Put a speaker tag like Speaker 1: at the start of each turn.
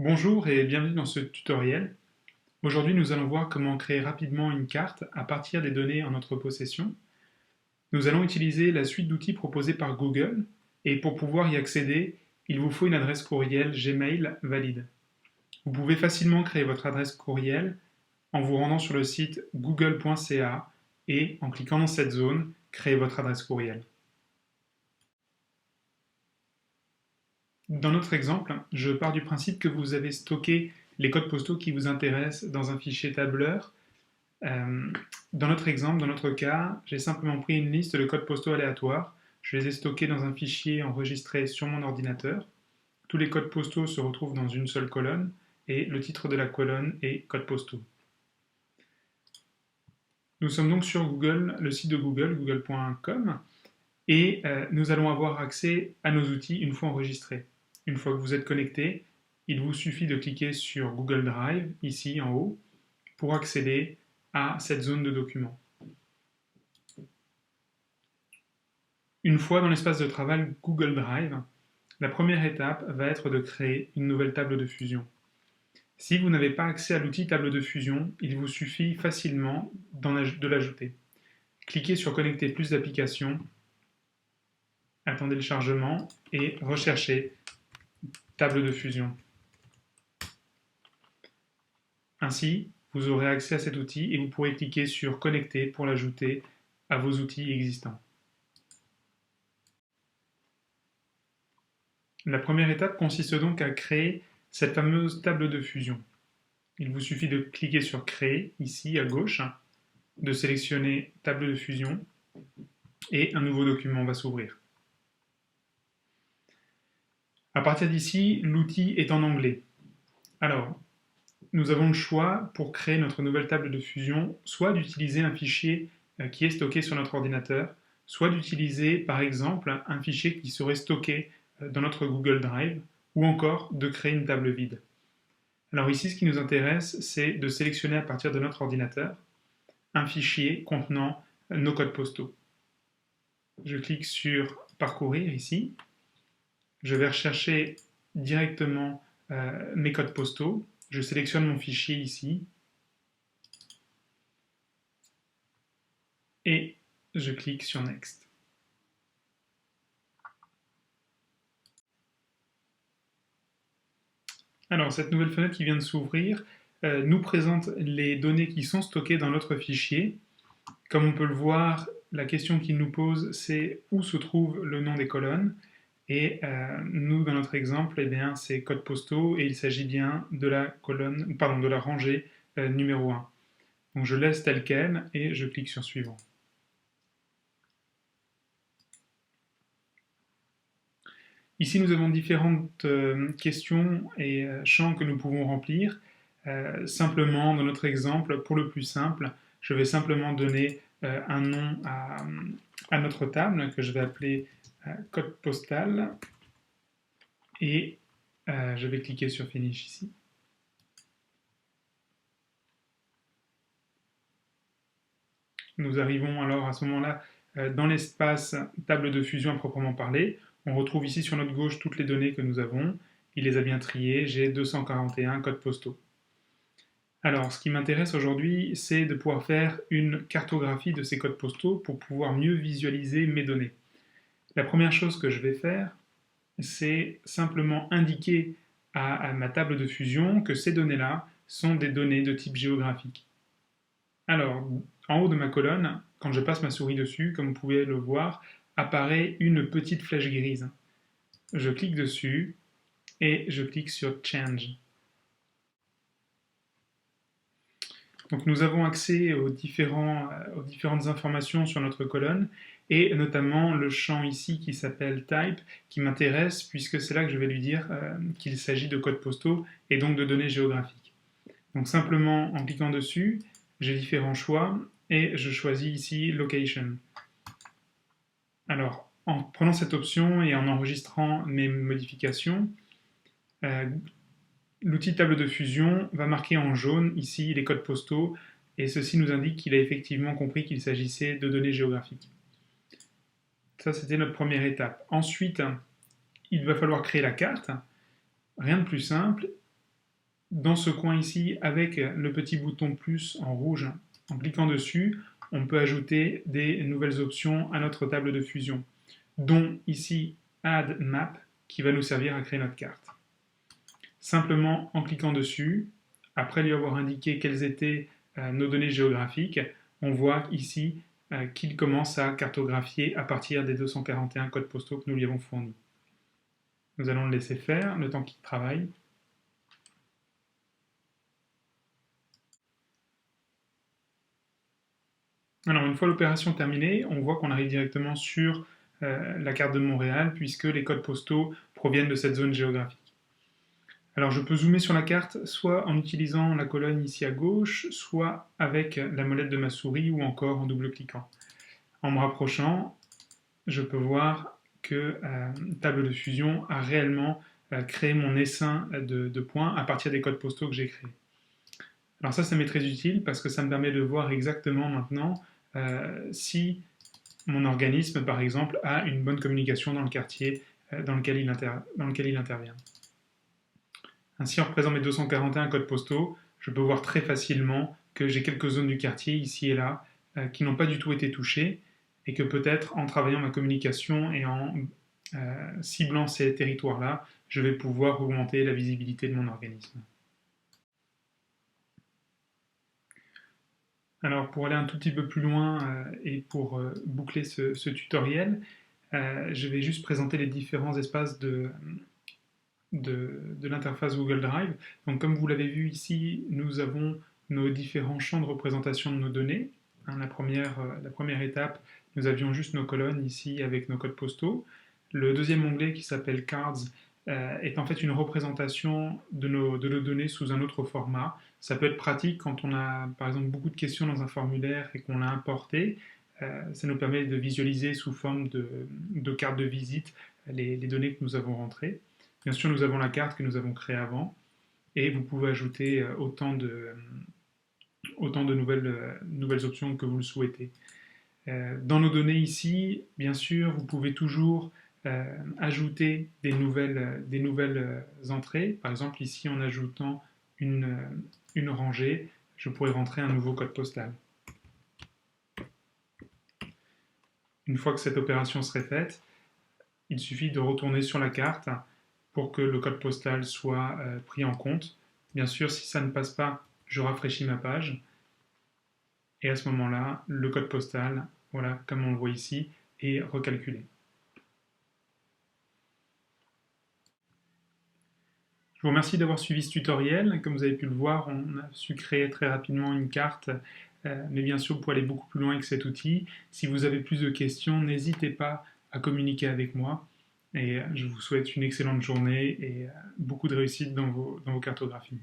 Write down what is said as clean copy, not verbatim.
Speaker 1: Bonjour et bienvenue dans ce tutoriel. Aujourd'hui, nous allons voir comment créer rapidement une carte à partir des données en notre possession. Nous allons utiliser la suite d'outils proposée par Google et pour pouvoir y accéder, il vous faut une adresse courriel Gmail valide. Vous pouvez facilement créer votre adresse courriel en vous rendant sur le site google.ca et en cliquant dans cette zone, créer votre adresse courriel. Dans notre exemple, je pars du principe que vous avez stocké les codes postaux qui vous intéressent dans un fichier tableur. Dans notre exemple, dans notre cas, j'ai simplement pris une liste de codes postaux aléatoires. Je les ai stockés dans un fichier enregistré sur mon ordinateur. Tous les codes postaux se retrouvent dans une seule colonne et le titre de la colonne est codes postaux. Nous sommes donc sur Google, le site de Google, google.com, et nous allons avoir accès à nos outils une fois enregistrés. Une fois que vous êtes connecté, il vous suffit de cliquer sur Google Drive, ici en haut, pour accéder à cette zone de documents. Une fois dans l'espace de travail Google Drive, la première étape va être de créer une nouvelle table de fusion. Si vous n'avez pas accès à l'outil table de fusion, il vous suffit facilement de l'ajouter. Cliquez sur Connecter plus d'applications, attendez le chargement et recherchez table de fusion. Ainsi, vous aurez accès à cet outil et vous pourrez cliquer sur Connecter pour l'ajouter à vos outils existants. La première étape consiste donc à créer cette fameuse table de fusion. Il vous suffit de cliquer sur Créer, ici à gauche, de sélectionner Table de fusion et un nouveau document va s'ouvrir. À partir d'ici, l'outil est en anglais. Alors, nous avons le choix pour créer notre nouvelle table de fusion, soit d'utiliser un fichier qui est stocké sur notre ordinateur, soit d'utiliser par exemple un fichier qui serait stocké dans notre Google Drive, ou encore de créer une table vide. Alors ici, ce qui nous intéresse, c'est de sélectionner à partir de notre ordinateur un fichier contenant nos codes postaux. Je clique sur Parcourir ici. Je vais rechercher directement mes codes postaux. Je sélectionne mon fichier ici. Et je clique sur Next. Alors, cette nouvelle fenêtre qui vient de s'ouvrir nous présente les données qui sont stockées dans notre fichier. Comme on peut le voir, la question qu'il nous pose, c'est où se trouve le nom des colonnes. Et nous, dans notre exemple, c'est codes postaux et il s'agit bien de la de la rangée numéro 1. Donc je laisse tel quel et je clique sur Suivant. Ici, nous avons différentes questions et champs que nous pouvons remplir. Simplement, dans notre exemple, pour le plus simple, je vais simplement donner un nom à notre table que je vais appeler code postal et je vais cliquer sur Finish ici. Nous arrivons alors à ce moment-là dans l'espace table de fusion à proprement parler. On retrouve ici sur notre gauche toutes les données que nous avons. Il les a bien triées. J'ai 241 codes postaux. Alors, ce qui m'intéresse aujourd'hui, c'est de pouvoir faire une cartographie de ces codes postaux pour pouvoir mieux visualiser mes données. La première chose que je vais faire, c'est simplement indiquer à ma table de fusion que ces données-là sont des données de type géographique. Alors, en haut de ma colonne, quand je passe ma souris dessus, comme vous pouvez le voir, apparaît une petite flèche grise. Je clique dessus et je clique sur Change. Donc nous avons accès aux différentes informations sur notre colonne et notamment le champ ici qui s'appelle Type qui m'intéresse puisque c'est là que je vais lui dire qu'il s'agit de codes postaux et donc de données géographiques. Donc simplement en cliquant dessus, j'ai différents choix et je choisis ici Location. Alors en prenant cette option et en enregistrant mes modifications, l'outil table de fusion va marquer en jaune ici les codes postaux et ceci nous indique qu'il a effectivement compris qu'il s'agissait de données géographiques. Ça, c'était notre première étape. Ensuite, il va falloir créer la carte. Rien de plus simple. Dans ce coin ici, avec le petit bouton plus en rouge, en cliquant dessus, on peut ajouter des nouvelles options à notre table de fusion, dont ici Add Map, qui va nous servir à créer notre carte. Simplement en cliquant dessus, après lui avoir indiqué quelles étaient nos données géographiques, on voit ici qu'il commence à cartographier à partir des 241 codes postaux que nous lui avons fournis. Nous allons le laisser faire le temps qu'il travaille. Alors, une fois l'opération terminée, on voit qu'on arrive directement sur la carte de Montréal, puisque les codes postaux proviennent de cette zone géographique. Alors, je peux zoomer sur la carte, soit en utilisant la colonne ici à gauche, soit avec la molette de ma souris, ou encore en double-cliquant. En me rapprochant, je peux voir que Table de Fusion a réellement créé mon essaim de points à partir des codes postaux que j'ai créés. Alors ça m'est très utile parce que ça me permet de voir exactement maintenant si mon organisme, par exemple, a une bonne communication dans le quartier dans lequel il intervient. Ainsi, en représentant mes 241 codes postaux, je peux voir très facilement que j'ai quelques zones du quartier, ici et là, qui n'ont pas du tout été touchées, et que peut-être en travaillant ma communication et en ciblant ces territoires-là, je vais pouvoir augmenter la visibilité de mon organisme. Alors pour aller un tout petit peu plus loin et pour boucler ce tutoriel, je vais juste présenter les différents espaces de l'interface Google Drive. Donc comme vous l'avez vu ici, nous avons nos différents champs de représentation de nos données. La première étape, nous avions juste nos colonnes ici avec nos codes postaux. Le deuxième onglet qui s'appelle Cards est en fait une représentation de nos données sous un autre format. Ça peut être pratique quand on a par exemple beaucoup de questions dans un formulaire et qu'on l'a importé. Ça nous permet de visualiser sous forme de carte de visite les données que nous avons rentrées. Bien sûr, nous avons la carte que nous avons créée avant et vous pouvez ajouter autant de nouvelles options que vous le souhaitez. Dans nos données ici, bien sûr, vous pouvez toujours ajouter des nouvelles entrées. Par exemple, ici, en ajoutant une rangée, je pourrais rentrer un nouveau code postal. Une fois que cette opération serait faite, il suffit de retourner sur la carte pour que le code postal soit pris en compte. Bien sûr, si ça ne passe pas, je rafraîchis ma page. Et à ce moment-là, le code postal, voilà, comme on le voit ici, est recalculé. Je vous remercie d'avoir suivi ce tutoriel. Comme vous avez pu le voir, on a su créer très rapidement une carte, mais bien sûr, vous pouvez aller beaucoup plus loin avec cet outil. Si vous avez plus de questions, n'hésitez pas à communiquer avec moi. Et je vous souhaite une excellente journée et beaucoup de réussite dans vos cartographies.